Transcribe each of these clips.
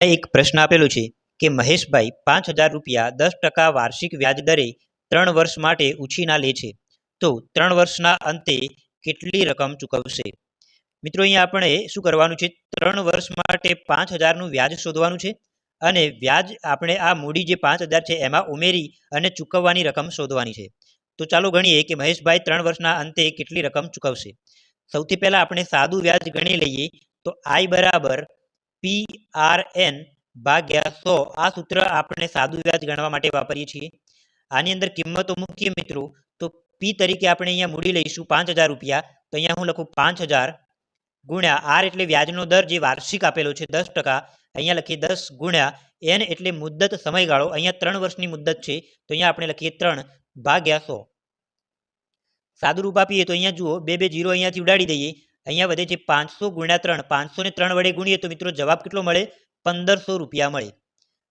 એક પ્રશ્ન આપેલો છે કે મહેશભાઈ 5,000 રૂપિયા 10% વાર્ષિક વ્યાજ દરે 3 વર્ષ માટે ઉછીના લે છે, તો 3 વર્ષના અંતે કેટલી રકમ ચૂકવશે? મિત્રો અહીંયા આપણે શું કરવાનું છે, 3 વર્ષ માટે 5,000નું વ્યાજ શોધવાનું છે અને વ્યાજ આપણે આ મૂડી જે 5,000 છે એમાં ઉમેરી અને ચૂકવવાની રકમ શોધવાની છે. તો ચાલો ગણીએ કે મહેશભાઈ 3 વર્ષના અંતે કેટલી રકમ ચૂકવશે. સૌથી પહેલા આપણે સાદું વ્યાજ ગણી લઈએ. તો I બરાબર PRN ભાગ્યા 100 આ સૂત્ર આપણે સાદું વ્યાજ ગણવા માટે વાપરીએ છીએ. આની અંદર કિંમતો મૂકીએ મિત્રો. તો P તરીકે આપણે અહીંયા મૂડી લઈશું 5,000 રૂપિયા. તો અહીંયા હું લખું 5,000 ગુણ્યા R એટલે વ્યાજનો દર જે વાર્ષિક આપેલો છે 10%. અહીંયા લખીએ 10 ગુણ્યા N એટલે મુદ્દત સમયગાળો. અહીંયા 3 વર્ષની મુદ્દત છે તો અહીંયા આપણે લખીએ 3 ભાગ્યા 100. સાદું રૂપ આપીએ તો અહીંયા જુઓ 2 0 અહીંયાથી ઉડાડી દઈએ. અહીંયા વધે છે 500 ગુણ્યા 3. 500 ને 3 વડે ગુણીએ તો મિત્રો જવાબ કેટલો મળે? 1,500 રૂપિયા મળે.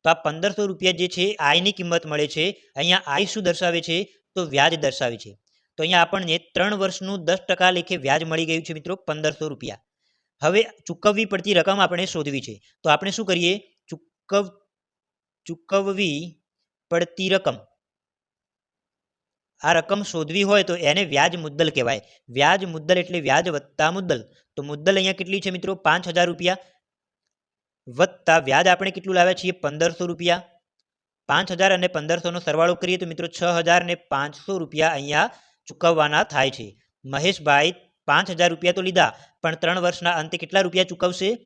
તો આ 1,500 રૂપિયા જે છે આઈની કિંમત મળે છે. અહીંયા આઈ શું દર્શાવે છે? તો વ્યાજ દર્શાવે છે. તો અહીંયા આપણને 3 વર્ષનું 10% લેખે વ્યાજ મળી ગયું છે મિત્રો 1,500 રૂપિયા. હવે ચૂકવવી પડતી રકમ આપણે શોધવી છે. તો આપણે શું કરીએ? ચૂકવવી પડતી રકમ, આ રકમ શોધવી હોય તો એને વ્યાજ મુદ્દલ કહેવાય. વ્યાજ મુદ્દલ એટલે વ્યાજ વત્તા મુદ્દલ. તો મુદ્દલ અહીંયા કેટલી છે મિત્રો? 5,000 રૂપિયા વત્તા વ્યાજ આપણે કેટલું લાવ્યા છીએ? 1,500 રૂપિયા. 5,000 અને 1,500 નો સરવાળો કરીએ તો મિત્રો 6,500 રૂપિયા અહીંયા ચૂકવવાના થાય છે. મહેશભાઈ 5,000 રૂપિયા તો લીધા, પણ 3 વર્ષના અંતે કેટલા રૂપિયા ચૂકવશે?